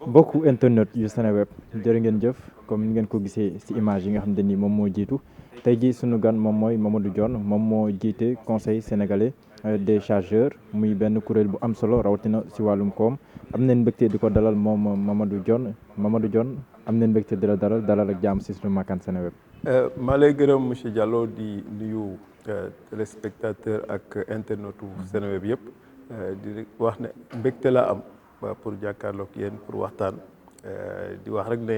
bokku internet yu Seneweb jërë ngeen jëf comme ni ngeen ko gisee ci image yi nga xamante ni moom moo jiitu tey jii sunu gan moom mooy Mamadou Dione moom moo jiite conseil sénégalais des chargeurs muy benn kuréel bu am solo rawatina ci wàllum koom am nañ mbégte di ko dalal moom Mamadou Dione am nañ mbégte di la dalal ak jàmm ci sunu makkaan Seneweb. maa lay gërëm monsieur Diallo di nuyu téléspectateur ak internetu Seneweb yëpp di wax ne mbégte laa am. pour jàkkaarloog yéen pour waxtaan di wax rek ne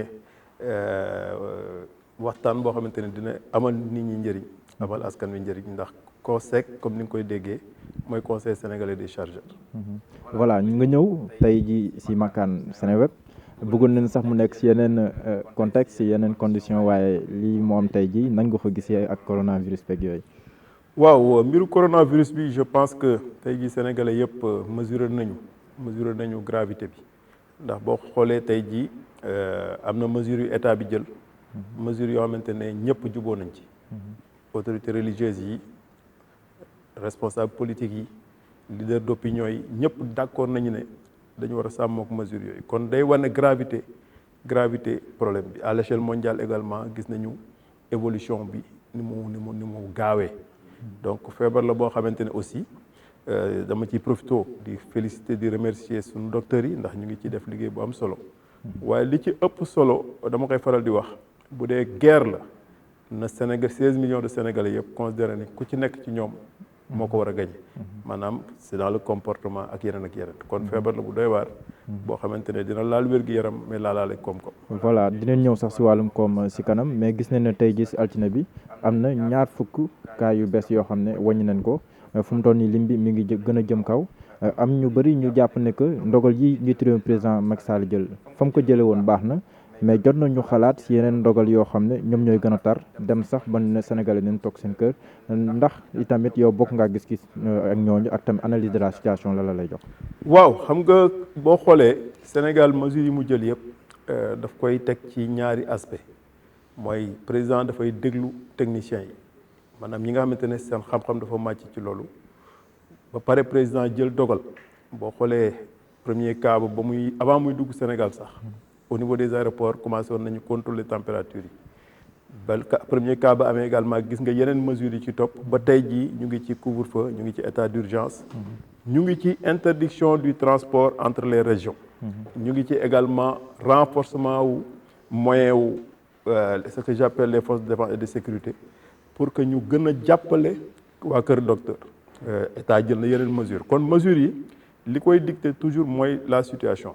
waxtaan boo xamante ne dina amal nit ñi njëriñ amal askan wi njëriñ ndax COSEC comme ni nga koy déggee mooy conseil sénégalais des chargeurs. voilà ñu nga ñëw tey ji ci makkaan Seneweb bëggoon nañ sax mu nekk ci yeneen contexte ci yeneen condition waaye lii moo am tey ji nan nga ko gisee ak coronavirus beeg yooyu. waaw mbiru coronavirus bi je pense que tey ji sénégalais yëpp mesuré nañu gravité bi ndax boo xoolee tey jii am na mesures yu état bi jël mesures yoo xamante ne ñëpp juboo nañ ci autorités religieuses yi responsables politiques yi leaders d'opinion yi ñëpp d'accord nañu ne dañu war a sàmmook mesures yooyu kon day wane gravité problème bi à l'échelle mondiale également gis nañu évolution bi ni mu gaawee donc feebar la boo xamante ne aussi dama ciy profité di féliciter di remercier suñu docteurs yi ndax ñu ngi ci def liggéey bu am solo waaye li ci ëpp solo dama koy faral di wax bu dee guerre la na Sénégal 16 millions de Sénégalais yëpp considéré ne ku ci nekk ci ñoom moo ko war a gañe maanaam c'est dans le comportement ak yeneen kon feebar la bu doy waar boo xamante ne dina laal wér-gu-yaram mais laalaale koom-koom. voilà dinañ ñëw sax ci wàllum koom ci kanam mais gis nañ ne tey jii ci altine bi am na ñaar fukk cas yu bees yoo xam ne wàññi nañ ko. fu mu toll nii lim bi mi ngi gën a jëm kaw am ñu bëri ñu jàpp ne que ndogal yi njiitu réew président Macky Sall jël fa mu ko jëlee woon baax na mais jot nañu xalaat ci yeneen ndogal yoo xam ne ñoom ñooy gën a tar dem sax ba ne Sénégalais nañ toog seen kër ndax itamit yow bokk ngaa gis-gis ak ñooñu ak tamit analyse de la situation la lay jox. waaw xam nga boo xoolee Sénégal mesures yi mu jël yëpp daf koy teg ci ñaari aspect mooy président dafay déglu techniciens yi. maanaam ñi nga xamante ne seen xam-xam dafa màcc ci loolu ba pare président jël dogal boo xoolee premier cas ba muy avant muy dugg Sénégal sax au niveau des aéroports commencé woon nañu contrôler température yi ba premier cas ba amee également gis nga yeneen mesures yi ci topp ba tey jii ñu ngi ci couvre-feu ñu ngi ci état d'urgence ñu ngi ci interdiction du transport entre les régions ñu ngi ci également renforcement wu moyen wu ce que j'appelle les forces de défense et de sécurité pour que ñu gën a jàppale waa kër docteur état jël na yeneen mesures kon mesures yi li koy dicter toujours mooy la situation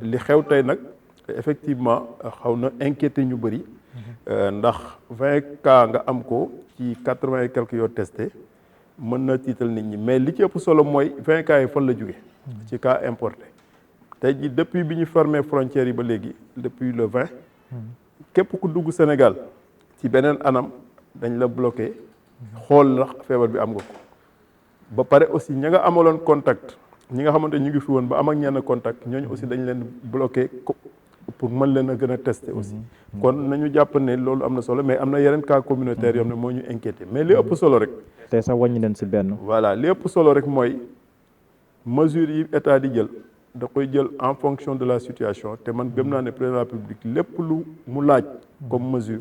li xew tey nag effectivement xaw na inquiété ñu bëri ndax 20 cas nga am ko ci 80 et quelques yoo testé mën na tiital nit ñi mais li ci ëpp solo mooy 20 cas yi fan la jóge ci cas importé tey ji depuis bi ñu fermé frontières yi ba léegi depuis le 20 képp ku dugg Sénégal ci beneen anam dañ la bloqué xool ndax feebar bi am nga ko ba pare aussi ña nga amaloon contact ñi nga xamante ñu ngi fi woon ba am ak ñenn contact ñooñu aussi dañ leen bloqué pour mën leen a gën a tester aussi kon nañu jàpp ne loolu am na solo mais am na yeneen cas communautaire yoo xam ne moo ñu inquiété mais li ëpp solo rek tey sax wàññi leen ci benn voilà li ëpp solo rek mooy mesures yi état di jël da koy jël en fonction de la situation te man gëm naa ne président de la République lépp lu mu laaj comme mesure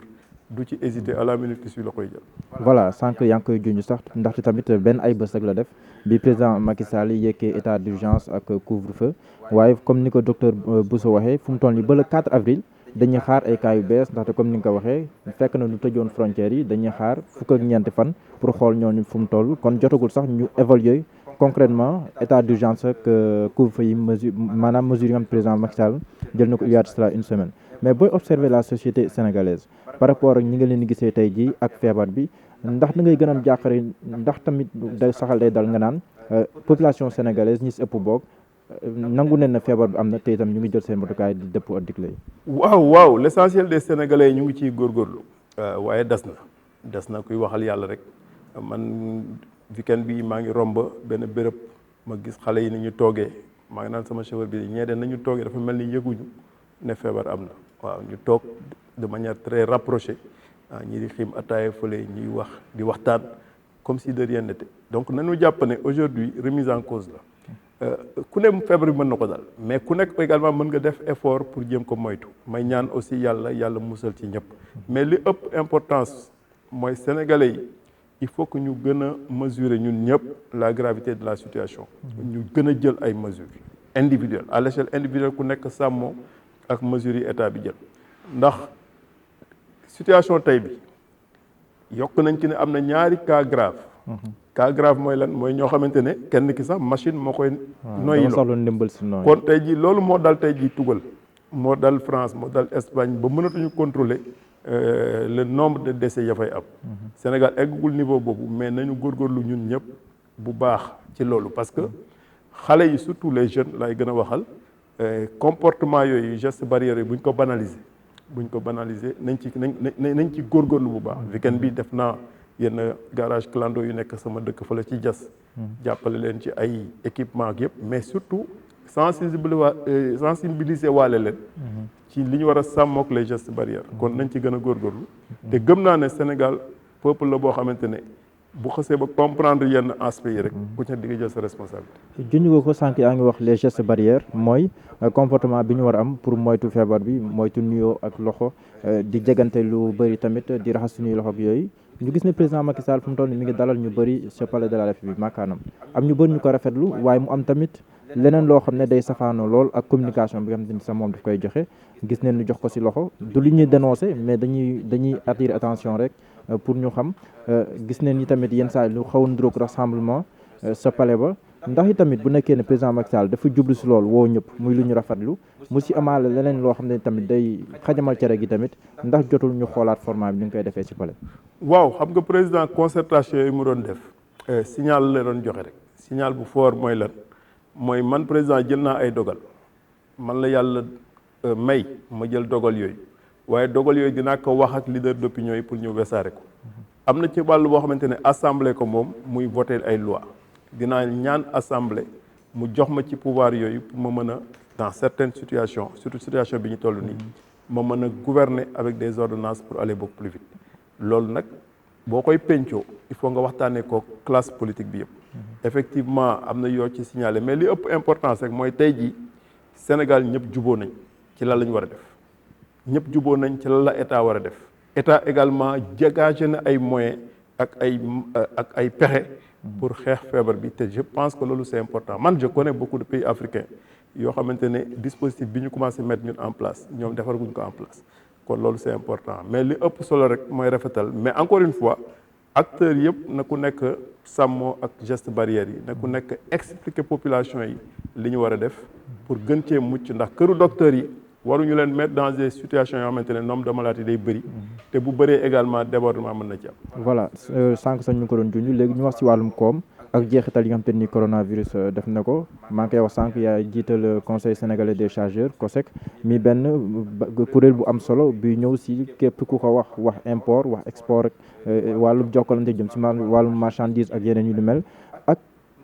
du ci hésiter à la minute qui suit la koy jël. voilà sànq yaa ngi koy junj sax ndaxte tamit benn ay bés rek la def bi président Macky Sall yeggee état d'urgence ak couvre-feu waaye comme ni ko docteur Bousso waxee fu mu toll nii ba le 4 avril dañuy xaar ay cas yu bees ndaxte comme ni nga ko waxee fekk na ñu tëjoon frontières yi dañuy xaar fukk ak ñeenti fan pour xool ñooñu fu mu toll kon jotagul sax ñu évaluer concrètement état d'urgence ak couvre-feu yi maanaam mesures yi nga xam président Macky Sall jël na ko il y a de cela une semaine mais booy observer la société sénégalaise par rapport ak ñi nga leen di gisee tey jii ak feebar bi ndax da ngay gën a am jàqare ndax tamit day saxal day dal nga naan population sénégalaise ñi si ëpp boog nangu ne na feebar bi am na te itam ñu ngi jël seen matukaay di dëpp ak digle yi. waaw l'essentiel des sénégalais ñu ngi ciy góorgóorlu waaye des na kuy waxal yàlla rek man weekend bi maa ngi romb benn béréb ma gis xale yi ni ñu toogee maa ngi naan sama chauffeur bi ñee de nañu toogee dafa mel ni yëguñu ne feebar am na waaw ñu toog de manière très rapprochée ñi di xiim ataaya fële ñuy wax di waxtaan comme si de rien n'était donc nañu jàpp ne aujourd'hui remise en cause ku ne feebar bi mën na ko dal mais ku nekk également mën nga def effort pour jéem ko moytu may ñaan aussi yàlla musal ci ñëpp mais li ëpp importance mooy sénégalais yi il faut que ñu gën a mesurer ñun ñëpp la gravité de la situation ñu gën a jël ay mesures individuelles à l'échelle individuelle ku nekk sàmmoo ak mesures yi état bi jël ndax situation tey bi yokk nañ ci ne am na ñaari cas grave cas grave mooy lan mooy ñoo xamante ne kenn ki sax machine moo koy noyyiloo kon tey jii loolu moo dal tey jii tugal moo dal France moo dal Espagne ba mënatuñu contrôler le nombre de décès ya fay am Sénégal eggul niveau boobu mais nañu góorgóorlu ñun ñëpp bu baax ci loolu parce que xale yi surtout les jeunes lay gën a waxal comportement yooyu geste barrière yi buñ ko banaliser nañ ci góorgóorlu bu baax weekend bi def naa yenn garage clando yu nekk sama dëkk fa la ci jas jàppale leen ci ay équipement ak yëpp mais surtout sensibiliser waale leen ci li ñu war a sàmmook les gestes barrières kon nañ ci gën a góorgóorlu te gëm naa ne Sénégal peuple la boo xamante ne bu xasee ba comprendre yenn aspects yi rek ku ci di nga jël sa responsabilité. junj nga ko sànq yaa ngi wax les gestes barrières mooy comportement bi ñu war a am pour moytu feebar bi moytu nuyoo ak loxo di jegante lu bëri tamit di raxas suñuy loxo ak yooyu ñu gis ne président Macky Sall fu mu toll nii mi ngi dalal ñu bëri ci palais de la République makaanam am ñu bëri ñu ko rafetlu waaye mu am tamit leneen loo xam ne day safaanoo lool ak communication bi nga xam ne sax moom daf koy joxe gis neen ñu jox ko ci loxo du li ñuy dénoncer mais dañuy attirer attention rek pour ñu xam gis neen ñi tamit yenn saa lu xaw a ndróog rassemblement sa palais ba ndax i tamit bu nekkee ne président Macky Sall dafa jublu ci loolu woo ñëpp muy lu ñu rafetlu mu ci amaale leneen loo xam ne tamit day xajamal cere gi tamit ndax jotul ñu xoolaat format bi ni ñu koy defee ci palais. waaw xam nga président concertation yi mu doon def signal la doon joxe rek signal bu fort mooy lan mooy man président jël naa ay dogal man la yàlla may ma jël dogal yooyu waaye dogal yooyu dinaa ko wax ak leader d'opinion yi pour ñu wesaare ko am na ci wàllu boo xamante ne assemblée ko moom muy voter ay loi dinaa ñaan assemblée mu jox ma ci pouvoir yooyu pour ma mën a dans certaines situations surtout situation bi ñu toll nii ma mën a gouverner avec des ordonnances pour aller beaucoup plus vite loolu nag boo koy pencoo il faut nga waxtaanee ko classe politique bi yëpp effectivement am na yoo ci signalé mais li ëpp importance rek mooy tey jii Sénégal ñëpp juboo nañ ci lan la ñu war a def ñëpp juboo nañ ci lan la état war a def état également dégagé na ay moyens ak ay pexe pour xeex feebar bi te je pense que loolu c'est important man je connais beaucoup de pays africains yoo xamante ne dispositif bi ñu commencé mettre ñun en place ñoom defaraguñ ko en place kon loolu c'est important mais li ëpp solo rek mooy rafetal mais encore une fois acteurs yëpp na ku nekk sàmmoo ak geste barrière yi na ku nekk expliquer population yi li ñu war a def pour gën cee mucc ndax këru docteurs yi waruñu leen mettre dans des situations yoo xamante ne nombre de malades yi day bëri te bu bëree également débordement mën na ci am. voilà sànq sax ñu ko doon junj léegi ñu wax ci wàllum koom ak jeexital yi nga xamante ni coronavirus def na ko maa ngi koy wax sànq yaa jiital conseil sénégalais des chargeurs COSEC mi benn kuréel bu am solo bi ñëw ci képp ku ko wax import wax export ak wàllum jokkalante jëm ci wàllum marchandise ak yeneen yu ni mel ak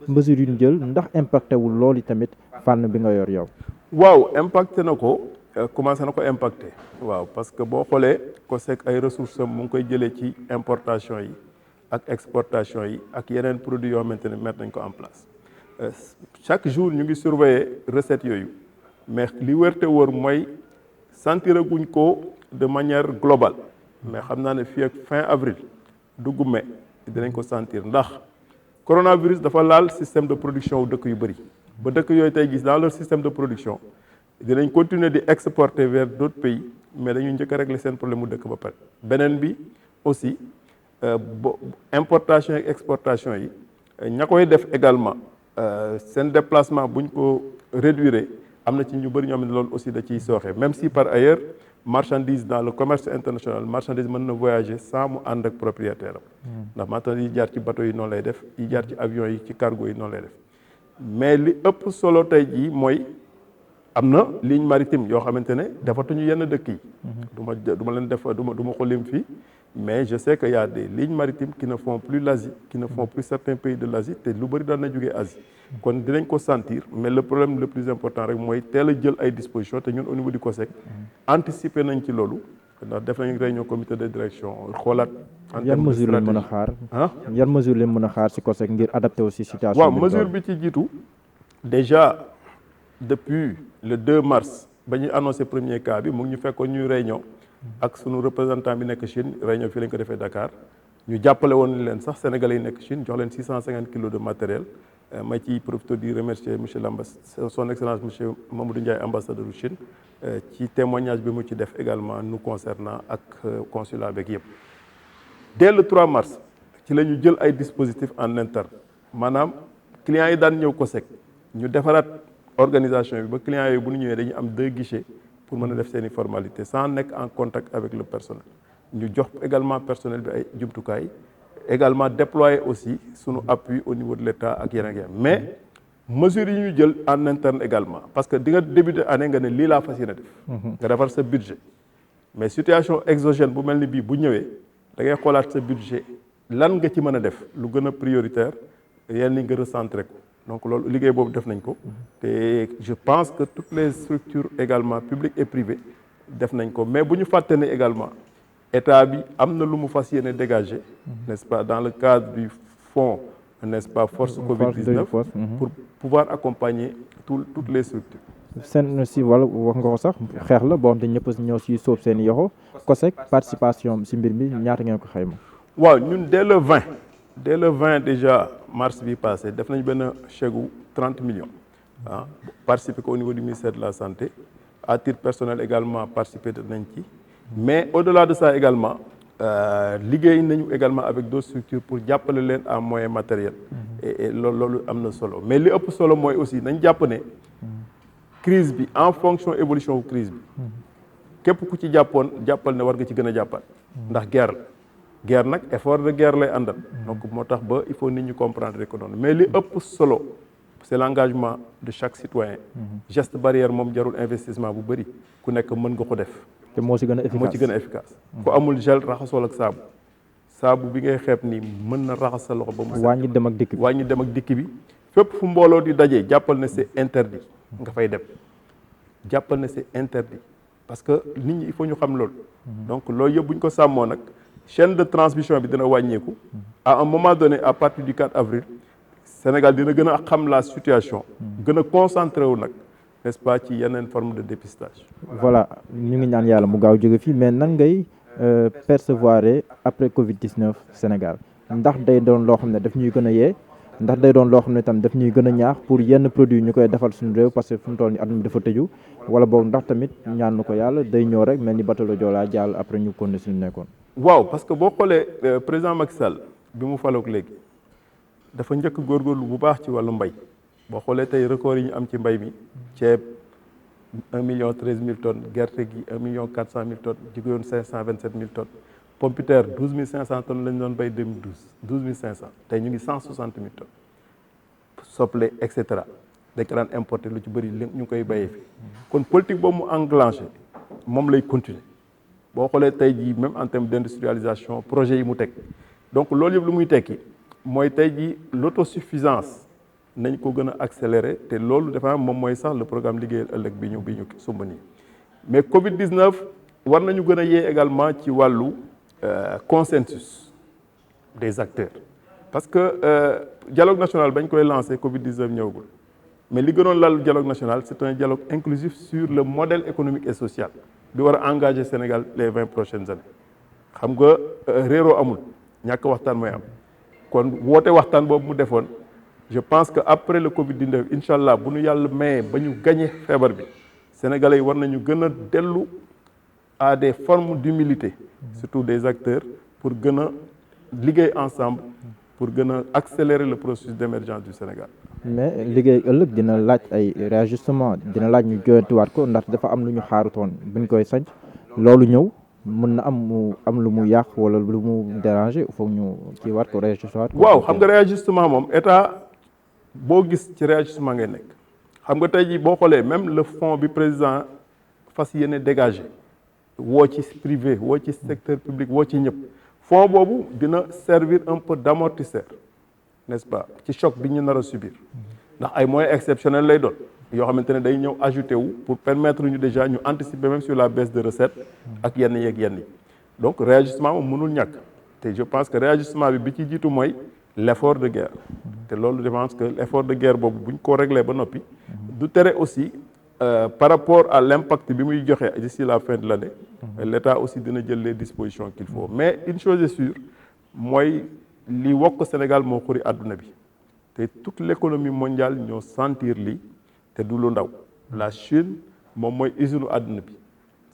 mesures yu ñu jël ndax impacté wul loolu tamit fànn bi nga yor yow. waaw impacté na ko. commencé na ko impacté waaw parce que boo xoolee COSEC ay ressources am mu ngi koy jëlee ci importation yi ak exportation yi ak yeneen produits yoo xamante ne mettre nañ ko en place chaque jour ñu ngi surveiller recettes yooyu mais li wërte wër mooy sentiraguñ ko de manière globale mais xam naa ne fii ak fin avril dugg mai dinañ ko sentir ndax coronavirus dafa laal système de production wu dëkk yu bëri ba dëkk yooyu tey gis dans leur système de production dinañ continuer di exporter vers d'autres pays mais dañuy njëkk a régler seen problème mu dëkk ba pare beneen bi aussi importation et exportation yi ña koy def également seen déplacement buñ ko réduire am na ci ñu bëri ñoo xam ne loolu aussi da ciy sooxe même si par ailleurs marchandise dans le commerce international marchandise mën na voyager sans mu ànd ak propriétaire am ndax marchandise yi jaar ci bateau yi noonu lay def yi jaar ci avion yi ci cargo yi noonu lay def mais li ëpp solo tey jii mooy am na ligne maritime yoo xamante ne defatuñu yenn dëkk yi du ma leen def du ma ko lim fii mais je sais que y a des lignes maritimes qui ne font plus l'Asie qui ne font plus certains pays de l'Asie te lu bëri daan na jógee Asie kon dinañ ko sentir mais le problème le plus important rek mooy teel a jël ay dispositions te ñun au niveau du COSEC anticiper nañ ci loolu ndax def nañ réunion comité de direction xoolaat yan mesure lañ mën a xaar yan mesure lañ mën a xaar ci COSEC ngir adapté aussi situation waaw mesure bi ci jiitu déjà depuis le 2 mars ba ñuy annoncé premier cas bi mu ngi ñu fekkoon ñuy réunion ak sunu représentant bi nekk Chine réunion fii lañ ko defee Dakar ñu jàppale woon leen sax sénégalais yi nekk Chine jox leen 650 kilos de matériel ma ciy profité di remercier monsieur l'ambassadeur son excellence monsieur Mamadou Ndiaye ambassadeur du Chine ci témoignage bi mu ci def également nous concernant ak consulat beeg yëpp. Dès le 3 mars ci la ñu jël ay dispositifs en interne maanaam clients yi daan ñëw COSEC ñu defaraat organisation bi ba clients yooyu bu ñu ñëwee dañu am 2 guichets pour mën a def seen i formalités sans nekk en contact avec le personnel ñu jox également personnel bi ay jumtukaay également déployer aussi sunu appui au niveau de l'État ak yeneen mais mesures yi ñu jël en interne également parce que di nga débuter année nga ne lii laa fas yéene def nga defar sa budget mais situation exogène bu mel ni bii bu ñëwee da ngay xoolaat sa budget lan nga ci mën a def lu gën a prioritaire yenn ni nga recentré ko donc loolu liggéey boobu def nañ ko te je pense que toutes les structures également publiques et privées def nañ ko mais bu ñu fàtte ne également état bi am na lu mu fas yéene dégager n'est-ce pas dans le cadre du fonds n'est-ce pas force Covid-19 pour pouvoir accompagner toutes les structures. seen si wala wax nga ko sax xeex la boo xam te ñëpp ñëw si sóob seen yoxo COSEC participation si mbir mi ñaata ngeen ko xayma. waaw ñun dès le 20 déjà mars bi passé def nañ benn chèque gu 30 millions ah participer ko au niveau du ministère de la santé à titre personnel également participer nañ ci mais au-delà de ça également liggéey nañu également avec d'autres structures pour jàppale leen en moyen matériel et loolu am na solo mais li ëpp solo mooy aussi nañ jàpp ne crise bi en fonction évolution wu crise bi képp ku ci jàppal ne war nga ci gën a jàppal ndax guerre nag effort de guerre lay àndal donc moo tax ba il faut nit ñu comprendre ko noonu mais li ëpp solo c'est l'engagement de chaque citoyen geste barrière moom jarul investissement bu bëri ku nekk mën nga ko def te moo ci gën a efficace ku amul gel raxasoo ak saabu bi ngay xeeb ni mën na raxas sa loxo ba mu set wàññi dem ak dikk bi fépp fu mbooloo di dajee jàppal ne c'est interdit nga fay dem jàppal ne c'est interdit parce que nit ñi il faut ñu xam loolu donc loolu yëpp bu ñu ko sàmmoo nag chaîne de transmission bi dina wàññeeku à un moment donné à partir du 4 avril Sénégal dina gën a xam la situation gën a concentré wu nag n'est-ce pas ci yeneen forme de dépistage. voilà ñu ngi ñaan yàlla mu gaaw jóge fii mais nan ngay percevoir après Covid-19 Sénégal ndax day doon loo xam ne daf ñuy gën a yee ndax day doon loo xam ne tam daf ñuy gën a ñaax pour yenn produit ñu koy defal suñu réew parce que fu mu toll nii at mi dafa tëju wala boog ndax tamit ñaan na ko yàlla day ñëw rek mel ni bateau le Joola jàll après ñu continuer suñu nekkoon. waaw parce que boo xoolee président Macky Sall bi mu faloog léegi dafa njëkk góorgóorlu bu baax ci wàllu mbay boo xoolee tey record yi ñu am ci mbay mi ceeb 1,13 million tonnes gerte gi 1,4 million tonnes jigéen 527 000 tonnes pomme de terre 12 500 tonnes lañ doon bay 2012 12 500 tey ñu ngi 160 000 tonnes soble et cetera dañ ko daan importer lu ci bëri lépp ñu koy bayee fi kon politique boobu mu enclenché moom lay continuer boo xoolee tey jii même en termes d'industrialisation projet yi mu teg donc loolu yëpp lu muy tekki mooy tey jii l'autosuffisance nañ ko gën a accélérer te loolu dafa moom mooy sax le programme liggéeyal ëllëg bi ñu sumb nii mais Covid-19 war nañu gën a yee également ci wàllu consensus des acteurs parce que dialogue national bañ koy lancé Covid-19 ñëwagul mais li gënoon lal dialogue national c'est un dialogue inclusif sur le modèle économique et social bi war a engager Sénégal les 20 prochaines années xam nga réeroo amul ñàkk waxtaan mooy am kon woote waxtaan boobu mu defoon je pense que après le Covid-19 incha allah bu ñu yàlla mayee ba ñu gagné feebar bi sénégalais yi war nañu gën a dellu à des formes d'humilité surtout des acteurs pour gën a liggéey ensemble pour gën a accélérer le processus d'émergence du Sénégal. mais liggéey ëllëg dina laaj ay réajustement dina laaj ñu joyantiwaat ko ndax dafa am lu ñu xaarutoon buñ koy sanc loolu ñëw mën na am lu mu yàq wala lu mu déranger foog ñu kii waat ko réajustement. waaw xam nga réajustement moom état boo gis ci réajustement ngay nekk xam nga tey jii boo xoolee même le fonds bi président fas yéene dégagé woo ci privé woo ci secteur public woo ci ñëpp fonds boobu dina servir un peu d'amortisseur n'est-ce pas ci choc bi ñu nar a subir ndax ay moyens exceptionnels lay doon yoo xamante ne day ñëw ajouté wu pour permettre ñu déjà ñu anticiper même sur la baisse de recettes ak yenn yi donc réajustement moom mënul ñàkk te je pense que réajustement bi ci jiitu mooy l'effort de guerre te loolu je pense que l'effort de guerre boobu bu ñu ko réglé ba noppi du tere aussi par rapport à l'impact bi muy joxe d'ici la fin de l'année l'État aussi dina jël les dispositions qu'il faut mais une chose est sûre mooy li wokk Sénégal moo xuri àdduna bi te toute l'économie mondiale ñoo sentir lii te du lu ndaw la Chine moom mooy usine àdduna bi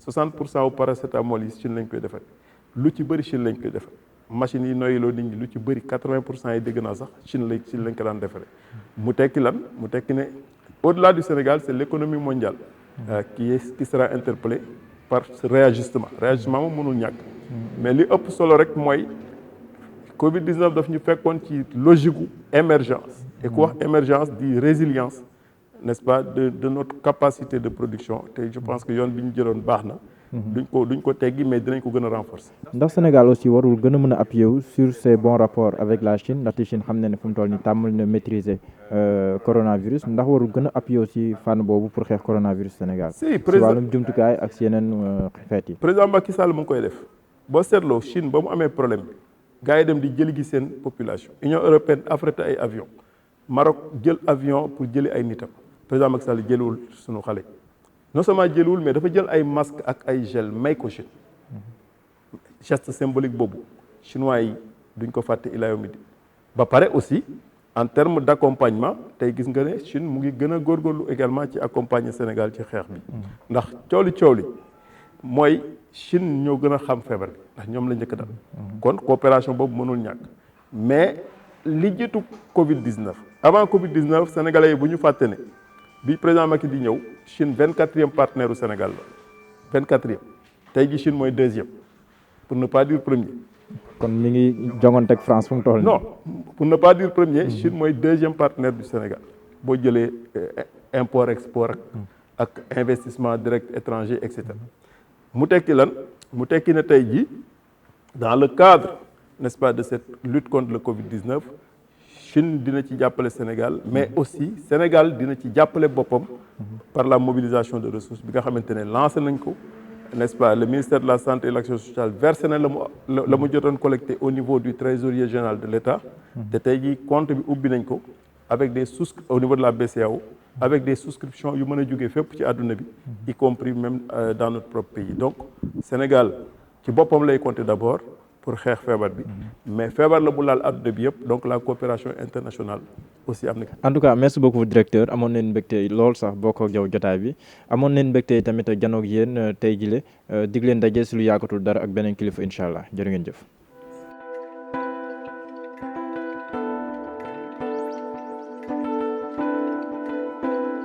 60% au paracétamol yi Chine lañ koy defar lu ci bëri Chine lañ koy defar machines yi noyyiloo nit ñi lu ci bëri 80% yi dégg naa sax Chine lañ ko daan defaree mu tekki lan mu tekki ne au-delà du Sénégal c'est l'économie mondiale qui sera interpellée par ce réajustement moom mënul ñàkk mais li ëpp solo rek mooy Covid-19 daf ñu fekkoon ci logique gu émergence et ku wax émergence di résilience n'est-ce pas de notre capacité de production te je pense que yoon bi ñu jëloon baax na duñ ko teggi mais dinañ ko gën a renforcer. ndax Sénégal aussi warul gën a mën a appuyer wu sur ses bons rapports avec la Chine ndaxte Chine xam ne fu mu toll nii tàmmal na maîtriser coronavirus ndax warul gën a appuyer aussi fànn boobu pour xeex coronavirus Sénégal. si président wàllum jumtukaay ak si yeneen xeet yi. président Macky Sall mu ngi koy def boo seetloo Chine ba mu amee problème bi gars yi dem di jëli gi seen population Union européenne affrété ay avion Maroc jël avion pour jëli ay nitam président Macky Sall jëliwul sunu xale non seulement jëliwul mais dafa jël ay masque ak ay gel may ko Chine geste symbolique boobu chinois yi duñ ko fàtte ilaa yawmi diin ba pare aussi en termes d'accompagnement tey gis nga ne Chine mu ngi gën a góorgóorlu également ci accompagner Sénégal ci xeex bi ndax coow li mooy Chine ñoo gën a xam feebar bi ndax ñoom la njëkk dal kon coopération boobu mënul ñàkk mais li jiitu Covid-19 avant Covid-19 sénégalais yi bu ñu fàtte ne bi président Macky di ñëw Chine 24e partenaire u Sénégal la 24e tey ji Chine mooy 2e pour ne pas dire premier. kon mi ngi jongoon teg France fu mu toll nii. non pour ne pas dire premier Chine mooy 2e partenaire du Sénégal boo jëlee import export ak investissement direct étranger et cetera mu tekki lan mu tekki ne tey ji dans le cadre n'est-ce pas de cette lutte contre le Covid-19 Chine dina ci jàppale Sénégal mais aussi Sénégal dina ci jàppale boppam par la mobilisation de ressources bi nga xamante ne lancé nañ ko n'est-ce pas le ministère de la santé et de l'action sociale versé na la mu jotoon collecté au niveau du trésorier général de l'État te tey jii compte bi ubbi nañ ko avec des au niveau de la BCEAO avec des souscriptions yu mën a jógee fépp ci àdduna bi y compris même dans notre propre pays donc Sénégal ci boppam lay compter d'abord pour xeex feebar bi mais feebar la bu laal àdduna bi yëpp donc la coopération internationale aussi am na. en tout cas merci beaucoup directeur amoon nañu mbégte lool sax bokk ak yow jotaay bi amoon nañu mbégte tamit janoog yéen tey jile dig leen daje si lu yàggatul dara ak beneen kilifa incha allah jërë ngeen jëf.